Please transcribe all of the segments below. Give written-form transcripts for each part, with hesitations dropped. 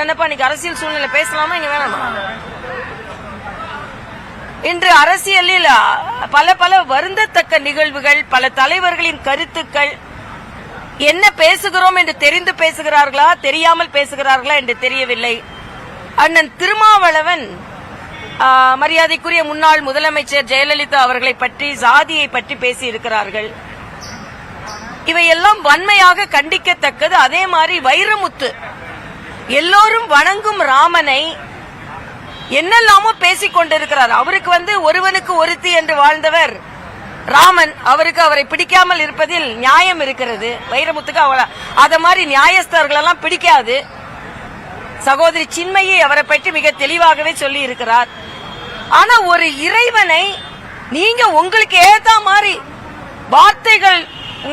என்னப்பா இன்னைக்கு அரசியல் சூழ்நிலை பேசலாமா இங்க வேணாமா? இன்று அரசியலில் பல பல வருந்தத்தக்க நிகழ்வுகள், பல தலைவர்களின் கருத்துக்கள், என்ன பேசுகிறோம் என்று தெரிந்து பேசுகிறார்களா தெரியாமல் பேசுகிறார்களா என்று தெரியவில்லை. அண்ணன் திருமாவளவன் மரியாதைக்குரிய முன்னாள் முதலமைச்சர் ஜெயலலிதா அவர்களை பற்றி, சாதியை பற்றி பேசி இருக்கிறார்கள். இவையெல்லாம் வன்மையாக கண்டிக்கத்தக்கது. அதே மாதிரி வைரமுத்து எல்லோரும் வணங்கும் ராமனை என்னெல்லாமோ பேசிக் கொண்டிருக்கிறார். அவருக்கு ஒருவனுக்கு ஒருத்தி என்று வாழ்ந்தவர் ராமன். அவரை பிடிக்காமல் இருப்பதில் நியாயம் இருக்கிறது. வைரமுத்துக்கு அத மாதிரி நியாயஸ்தர்கள் எல்லாம் பிடிக்காது. சகோதரி சின்மயி அவரை பற்றி மிக தெளிவாகவே சொல்லி இருக்கிறார். ஆனா ஒரு இறைவனை நீங்க உங்களுக்கு ஏத்த மாதிரி வார்த்தைகள்,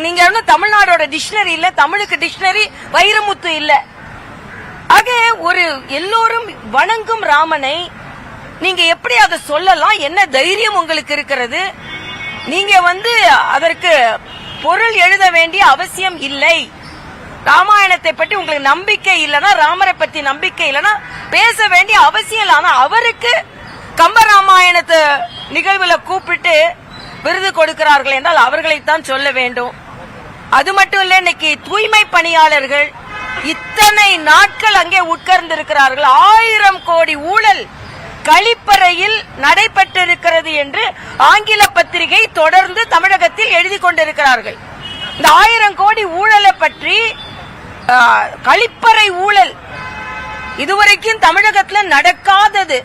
நீங்க தமிழ்நாடோட டிக்ஷனரி இல்ல, தமிழுக்கு டிக்ஷனரி வைரமுத்து இல்ல. ஆக ஒரு எல்லோரும் வணங்கும் ராமனை நீங்க எப்படி அதை சொல்லலாம்? என்ன தைரியம் உங்களுக்கு இருக்கிறது? நீங்க அதற்கு பொருள் எழுத வேண்டிய அவசியம் இல்லை. ராமாயணத்தை பற்றி உங்களுக்கு நம்பிக்கை இல்லைன்னா, ராமரை பற்றி நம்பிக்கை இல்லைன்னா பேச வேண்டிய அவசியம் இல்லை. ஆனா அவருக்கு கம்பராமாயணத்தை நிகழ்வுல கூப்பிட்டு விருது கொடுக்கிறார்கள் என்றால் அவர்களைத்தான் சொல்ல வேண்டும். அது மட்டும் இல்ல, இன்னைக்கு தூய்மை பணியாளர்கள் இத்தனை நாட்கள் அங்கே உட்கார்ந்திருக்கிறார்கள். 1000 கோடி ஊழல் கழிப்பறையில் நடைபெற்றிருக்கிறது என்று ஆங்கில பத்திரிகை தொடர்ந்து தமிழகத்தில் எழுதி கொண்டிருக்கிறார்கள். இந்த 1000 கோடி ஊழலை பற்றி, கழிப்பறை ஊழல் இதுவரைக்கும் தமிழகத்தில் நடக்காதது.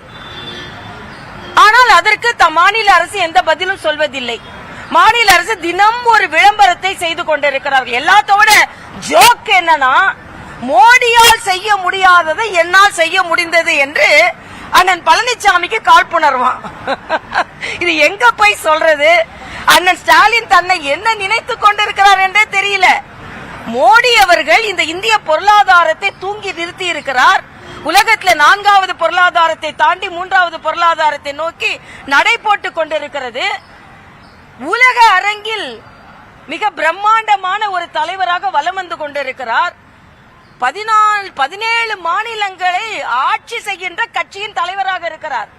ஆனால் அதற்கு மாநில அரசு எந்த பதிலும் சொல்வதில்லை. மாநில அரசு தினம் ஒரு விளம்பரத்தை செய்து கொண்டிருக்கிறார்கள். எல்லாத்தோட ஜோக் என்னன்னா, மோடியால் செய்ய முடியாததை என்னால் செய்ய முடிந்தது என்று அண்ணன் பழனிசாமிக்கு காழ்ப்புணர்வான். இது எங்க போய் சொல்றது? அண்ணன் ஸ்டாலின் தன்னை என்ன நினைத்துக் கொண்டிருக்கிறார் என்றே தெரியல. மோடி அவர்கள் இந்த இந்திய பொருளாதாரத்தை தூங்கி நிறுத்தி இருக்கிறார். உலகத்தில் 4வது பொருளாதாரத்தை தாண்டி 3வது பொருளாதாரத்தை நோக்கி நடை போட்டுக் கொண்டிருக்கிறது. உலக அரங்கில் மிக பிரம்மாண்டமான ஒரு தலைவராக வலம் வந்து கொண்டிருக்கிறார். 17 மாநிலங்களை ஆட்சி செய்கின்ற கட்சியின் தலைவராக இருக்கிறார்.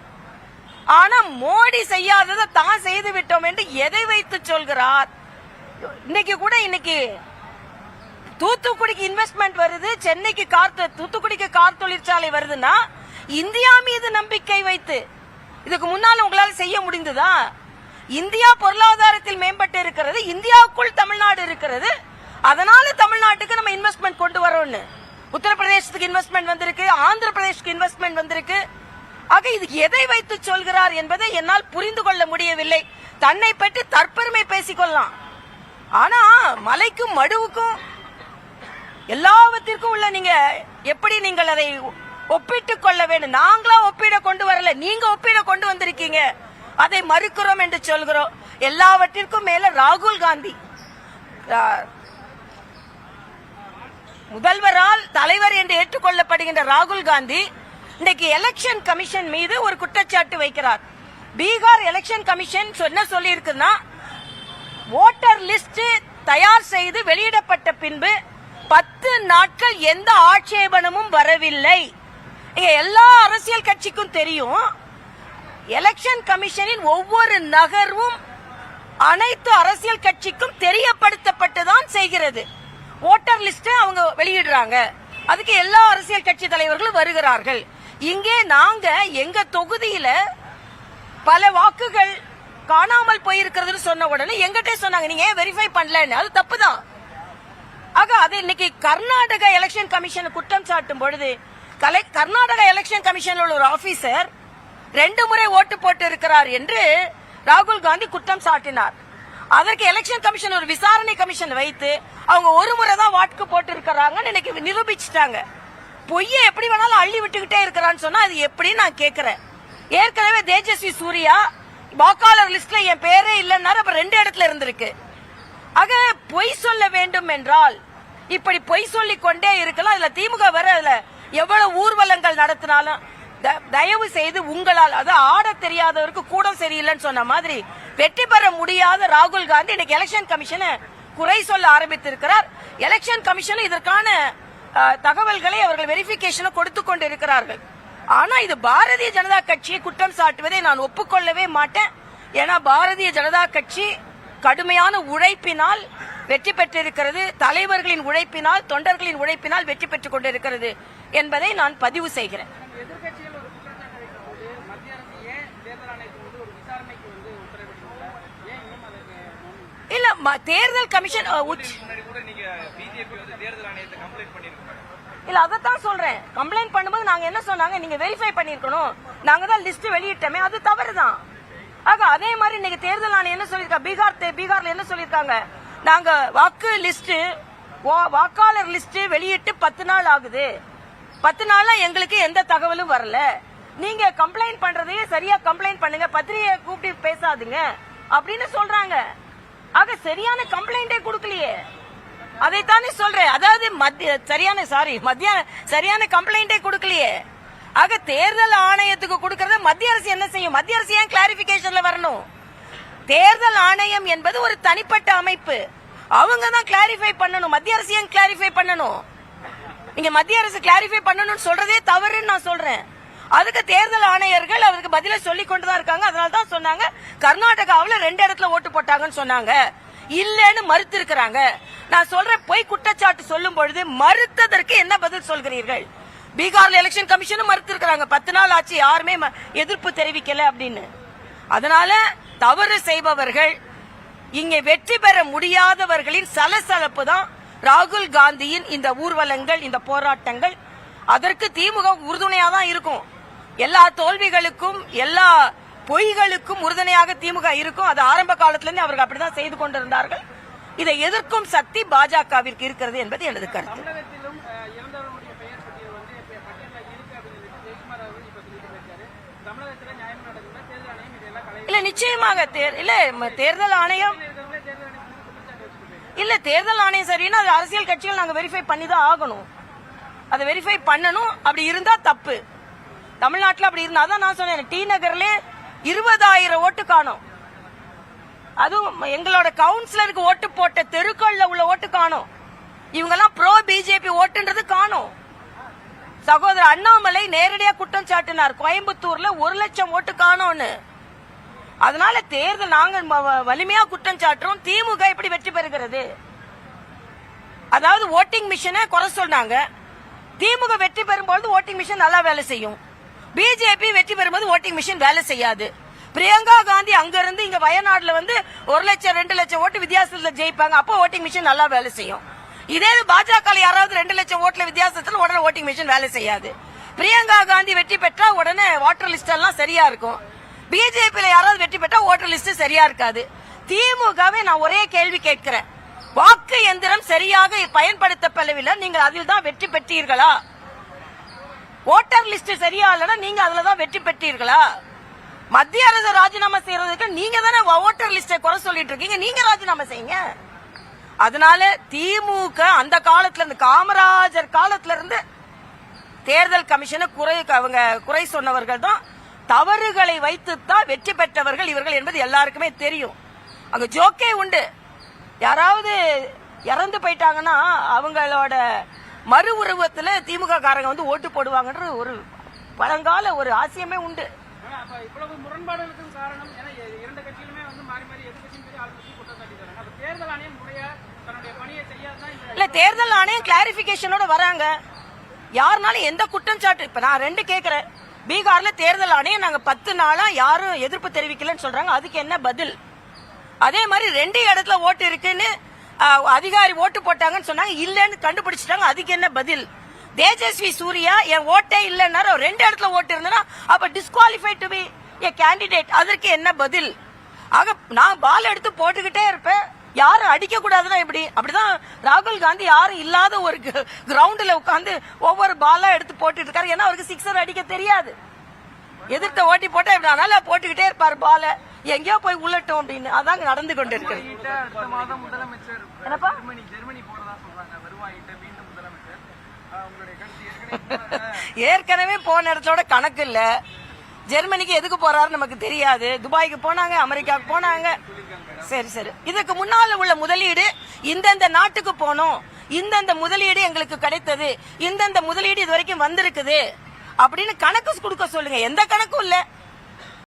ஆனா மோடி செய்யாததை தான் செய்து விட்டோம் என்று எதை வைத்து சொல்கிறார்? இன்னைக்கு தூத்துக்குடிக்கு இன்வெஸ்ட்மெண்ட் வருது, சென்னைக்கு தூத்துக்குடிக்கு கார் தொழிற்சாலை வருதுன்னா இந்தியா மீது நம்பிக்கை வைத்து. இதுக்கு முன்னால உங்களால செய்ய முடிந்ததா? இந்தியா பொருளாதாரத்தில் மேம்பட்டு இருக்கிறது, இந்தியாவுக்குள் தமிழ்நாடு இருக்கிறது. அதனால தமிழ்நாட்டுக்கு நம்ம இன்வெஸ்ட்மெண்ட் கொண்டு வரோம்னு. உத்தரப்பிரதேசத்துக்கு இன்வெஸ்ட்மெண்ட் வந்திருக்கு, ஆந்திர பிரதேசத்துக்கு இன்வெஸ்ட்மெண்ட் வந்திருக்கு. ஆக இது எதை வைத்து சொல்கிறார் என்பதை என்னால் புரிந்து கொள்ள முடியவில்லை. தன்னை பற்றி தற்பெருமை பேசிக்கொள்ளலாம். ஆனா மலைக்கும் மடுவுக்கும் எல்லாவற்றிற்கும் உள்ள நீங்க எப்படி நீங்கள் அதை ஒப்பிட்டுக் கொள்ள வேண்டும்? நாங்களா ஒப்பிட கொண்டு வரல, நீங்க ஒப்பிட கொண்டு வந்திருக்கீங்க. அதை மறுக்கிறோம் என்று சொல்கிறோம். எல்லாவற்றிற்கும் மேல ராகுல் காந்தி முதல்வரால் தலைவர் என்று ஏற்றுக்கொள்ளப்படுகின்ற ராகுல் காந்தி இன்னைக்கு எலெக்ஷன் கமிஷன் மீது ஒரு குற்றச்சாட்டு வைக்கிறார். பீகார் எலெக்ஷன் கமிஷன் என்ன சொல்லி இருக்குன்னா, ஓட்டர் லிஸ்ட் தயார் செய்து வெளியிடப்பட்ட பின்பு 10 நாட்கள் எந்த ஆட்சேபனமும் வரவில்லை. எல்லா அரசியல் கட்சிக்கும் தெரியும், எலெக்ஷன் கமிஷனின் ஒவ்வொரு நகர்வும் அனைத்து அரசியல் கட்சிக்கும் தெரியப்படுத்தப்பட்டுதான் செய்கிறது. ஓட்டர் லிஸ்ட் அவங்க வெளியிடுறாங்க, அதுக்கு எல்லா அரசியல் கட்சி தலைவர்களும் வருகிறார்கள். இங்கே நாங்க எங்க தொகுதியில பல வாக்குகள் காணாமல் போயிருக்கிறதுன்னு சொன்ன உடனே எங்கிட்ட சொன்னாங்க, நீங்க ஏன் வெரிஃபை பண்ணலன்னு. அது தப்புதான். ஆக அது இன்னைக்கு கர்நாடக எலெக்ஷன் கமிஷன் குற்றம் சாட்டும் பொழுது, கர்நாடக எலெக்ஷன் கமிஷன் உள்ள ஒரு ஆபீசர் 2 முறை ஓட்டு போட்டு இருக்கிறார் என்று ராகுல் காந்தி குற்றம் சாட்டினார். அதற்கு எலெக்ஷன் கமிஷன் ஒரு விசாரணை கமிஷன் வைத்து அவங்க 1 முறை தான் வாக்கு போட்டு இருக்கிறாங்கன்னு இன்னைக்கு நிரூபிச்சுட்டாங்க. பொய்ய எப்படி வேணாலும் அள்ளி விட்டுக்கிட்டே இருக்கிறான்னு சொன்னா அது எப்படி நான் கேட்கிறேன். ஏற்கனவே தேஜஸ்வி சூர்யா வாக்காளர் லிஸ்ட்ல என் பேரே இல்லைன்னா அப்ப 2 இடத்துல இருந்திருக்கு. ஆக பொய் சொல்ல வேண்டும் என்றால் இப்படி பொய் சொல்லிக் கொண்டே இருக்கலாம். இதுல திமுக வேற அதுல எவ்வளவு ஊர்வலங்கள் நடத்தினாலும் தயவு செய்து உங்களால், அது ஆட தெரியாதவருக்கு கூட சரியில்லைன்னு சொன்ன மாதிரி வெற்றி பெற முடியாத ராகுல் காந்தி இன்னைக்கு எலெக்ஷன் கமிஷனை குறை சொல்ல ஆரம்பித்திருக்கிறார். எலெக்ஷன் கமிஷன் இதற்கான தகவல்களை அவர்கள் வெரிஃபிகேஷன் கொடுத்து கொண்டு இருக்கிறார்கள். ஆனா இது பாரதிய ஜனதா கட்சியை குற்றம் சாட்டுவதை நான் ஒப்புக்கொள்ளவே மாட்டேன். ஏன்னா பாரதிய ஜனதா கட்சி கடுமையான உழைப்பினால் வெற்றி பெற்றிருக்கிறது, தலைவர்களின் உழைப்பினால், தொண்டர்களின் உழைப்பினால் வெற்றி பெற்றுக் கொண்டிருக்கிறது என்பதை நான் பதிவு செய்கிறேன். இல்ல தேர்தல் கமிஷன் இல்ல அதத்தான் சொல்றேன். கம்ப்ளைண்ட் பண்ணும்போது நாங்க என்ன சொன்னாங்க, நீங்க வெரிஃபை பண்ணிருக்கணும், நாங்க தான் லிஸ்ட் வெளியிட்டோமே, அது தவறுதான். ஆக அதே மாதிரி இன்னைக்கு தேர்தல் ஆணையம் என்ன சொல்லிருக்காங்க, பீகார்ல என்ன சொல்லிருக்காங்க, நாங்க வாக்கு லிஸ்ட் வாக்காளர் லிஸ்ட் வெளியிட்டு 10 நாள் ஆகுது, 10 நாள்ல எங்களுக்கு எந்த தகவலும் வரல, நீங்க கம்ப்ளைண்ட் பண்றதையே சரியா கம்ப்ளைண்ட் பண்ணுங்க, பத்திரிகையை கூப்பிட்டு பேசாதுங்க அப்படின்னு சொல்றாங்க. ஆக சரியான கம்ப்ளைண்டே கொடுக்கலையே, அதைத்தானே சொல்றேன். அதாவது சரியான கம்ப்ளைண்டே கொடுக்கலையே. ஆக தேர்தல் ஆணையத்துக்கு கொடுக்கறத மத்திய அரசு என்ன செய்யும்? மத்திய அரசு ஏன் கிளாரிபிகேஷன்ல வரணும்? தேர்தல் ஆணையம் என்பது ஒரு தனிப்பட்ட அமைப்பு, அவங்க தான் கிளாரிஃபை பண்ணணும். மத்திய அரசு ஏன் கிளாரிஃபை பண்ணணும்? நீங்க மத்திய அரசு கிளாரிஃபை பண்ணணும்னு சொல்றதே தவறுன்னு நான் சொல்றேன். அதுக்கு தேர்தல் ஆணையர்கள் அவருக்கு பதில சொல்லி கொண்டுதான் இருக்காங்க. அதனால தான் சொன்னாங்க கர்நாடகாவில் 2 இடத்துல ஓட்டு போட்டாங்கன்னு சொன்னாங்க, இல்லன்னு மறுத்து இருக்கிறாங்க. நான் சொல்றேன், பொய் குற்றச்சாட்டு சொல்லும் பொழுது மறுத்ததற்கு என்ன பதில் சொல்கிறீர்கள்? பீகார்ல எலெக்ஷன் கமிஷனும் மறுத்து இருக்கிறாங்க, 10 நாள் ஆச்சு யாருமே எதிர்ப்பு தெரிவிக்கல அப்படின்னு. அதனால தவறு செய்பவர்கள், இங்கே வெற்றி பெற முடியாதவர்களின் சலசலப்பு தான் ராகுல் காந்தியின் இந்த ஊர்வலங்கள், இந்த போராட்டங்கள். அதற்கு திமுக உறுதுணையா தான் இருக்கும். எல்லா தோல்விகளுக்கும் எல்லா பொய்களுக்கும் உறுதுணையாக திமுக இருக்கும். அது ஆரம்ப காலத்திலிருந்து அவர்கள் அப்படிதான் செய்து கொண்டிருந்தார்கள். இதை எதிர்க்கும் சக்தி பாஜகவிற்கு இருக்கிறது என்பது எனது கருத்து. இல்ல நிச்சயமாக தேர்தல் ஆணையம் சரின்னா அது அரசியல் கட்சிகள் நாங்க வெரிஃபை பண்ணி தான் ஆகணும். அதை வெரிஃபை பண்ணணும். அப்படி இருந்தா தப்பு. தமிழ்நாட்டில் அப்படி இருந்தா தான் நான் சொன்னேன், டி நகர்ல 20,000 ஓட்டு காணும். அதுவும் எங்களோட கவுன்சிலருக்கு ஓட்டு போட்ட தெருக்கள்ல உள்ள ஓட்டு காணும். இவங்கெல்லாம் ப்ரோ பிஜேபி ஓட்டுன்றது காணும். சகோதரர் அண்ணாமலை நேரடியா குற்றம் சாட்டினார், கோயம்புத்தூர்ல 1 லட்சம் ஓட்டு காணும்னு. அதனால தேர்தல் நாங்க வலிமையா குற்றம் சாட்டுறோம். திமுக எப்படி வெற்றி பெறுகிறது? அதாவது ஓட்டிங் மிஷினை குறை சொன்னாங்க. திமுக வெற்றி பெறும்போது ஓட்டிங் மிஷின் நல்லா வேலை செய்யும். பிஜேபி வெற்றி பெறும்போது ஓட்டிங் மிஷின் வேலை செய்யாது. பிரியங்கா காந்தி அங்க இருந்து இங்க வயநாடுல 1 லட்சம் 2 லட்சம் ஓட்டு வித்தியாசத்துல ஜெயிப்பாங்க, அப்போ ஓட்டிங் மிஷின் நல்லா வேலை செய்யும். இதே பாஜக யாராவது 2 லட்சம் ஓட்டுல வித்தியாசத்துல உடனே ஓட்டிங் மிஷின் வேலை செய்யாது. பிரியங்கா காந்தி வெற்றி பெற்றா உடனே வாட்டர் லிஸ்ட் எல்லாம் சரியா இருக்கும். பிஜேபி யாராவது வெற்றி பெற்றா ஓட்டர் லிஸ்ட் சரியா இருக்காது. திமுகவை நான் ஒரே கேள்வி கேட்கிறேன், வாக்கு எந்திரம் சரியாக பயன்படுத்தப்படவில்லை, நீங்கள் அதில் தான் வெற்றி பெற்றீர்களா? ஓட்டர் லிஸ்ட் சரியா இல்லைன்னா நீங்க அதுல தான் வெற்றி பெற்றீர்களா? மத்திய அரசு ராஜினாமா செய்யறதுக்கு நீங்க தானே ஓட்டர் லிஸ்டை குறை சொல்லிட்டு இருக்கீங்க, நீங்க ராஜினாமா செய்யுங்க. அதனால திமுக அந்த காலத்துல இருந்து, காமராஜர் காலத்துல இருந்து தேர்தல் கமிஷனை குறை சொன்னவர்கள் தான், தவறுகளை வைத்துத்தான் வெற்றி பெற்றவர்கள் இவர்கள் என்பது எல்லாருக்குமே தெரியும். அங்க ஜோக்கே உண்டு, யாராவது இறந்து போயிட்டாங்கன்னா அவங்களோட மறு உருவத்துல திமுக காரங்க ஓட்டு போடுவாங்கன்ற ஒரு பழங்கால ஒரு ஆசியமே உண்டு. இல்ல தேர்தல் ஆணையம் கிளாரிபிகேஷனோட வராங்க. யாருனாலும் எந்த குற்றம் சாட்டு, இப்ப நான் 2 கேக்குறேன். பீகார்ல தேர்தல் ஆணையம் நாங்க 10 நாளா யாரும் எதிர்ப்பு தெரிவிக்கலன்னு சொல்றாங்க, அதுக்கு என்ன பதில்? அதே மாதிரி 2 இடத்துல ஓட்டு இருக்குன்னு அதிகாரி ஓட்டு போட்டாங்கன்னு சொன்னாங்க, இல்லன்னு கண்டுபிடிச்சிட்டாங்க, அதுக்கு என்ன பதில்? தேஜஸ்வி சூர்யா என் ஓட்டே இல்லன்னா 2 இடத்துல ஓட்டு இருந்தனா அப்ப disqualified to be a candidate, அதற்கு என்ன பதில்? ஆக நான் பால் எடுத்து போட்டுக்கிட்டே இருப்பேன், யாரும் அடிக்க கூடாதுன்னா எப்படி? அப்படிதான் ராகுல் காந்தி யாரும் இல்லாத ஒரு கிரவுண்ட்ல உட்கார்ந்து ஒவ்வொரு பாலா எடுத்து போட்டுட்டு இருக்காரு. ஏன்னா அவருக்கு 6 அடிக்க தெரியாது. எதிர்த்த ஓட்டி போட்டா இப்படி அதனால போட்டுக்கிட்டே இருப்பாரு பால, எங்கேயோ போய் உள்ளட்டும் அப்படின்னு. அதாங்க நடந்து கொண்டு இருக்கு. ஏற்கனவே போன இடத்தோட கணக்கு இல்ல. ஜெர்மனிக்கு எதுக்கு போறாரு நமக்கு தெரியாது. துபாய்க்கு போனாங்க, அமெரிக்காவுக்கு போனாங்க. சரி சரி, இதுக்கு முன்னால உள்ள முதலீடு இந்தந்த நாட்டுக்கு போனோம், இந்தந்த முதலீடு எங்களுக்கு கிடைத்தது, இந்தந்த முதலீடு இது வரைக்கும் வந்திருக்குது அப்படின்னு கணக்கு கொடுக்க சொல்லுங்க. எந்த கணக்கும் இல்ல.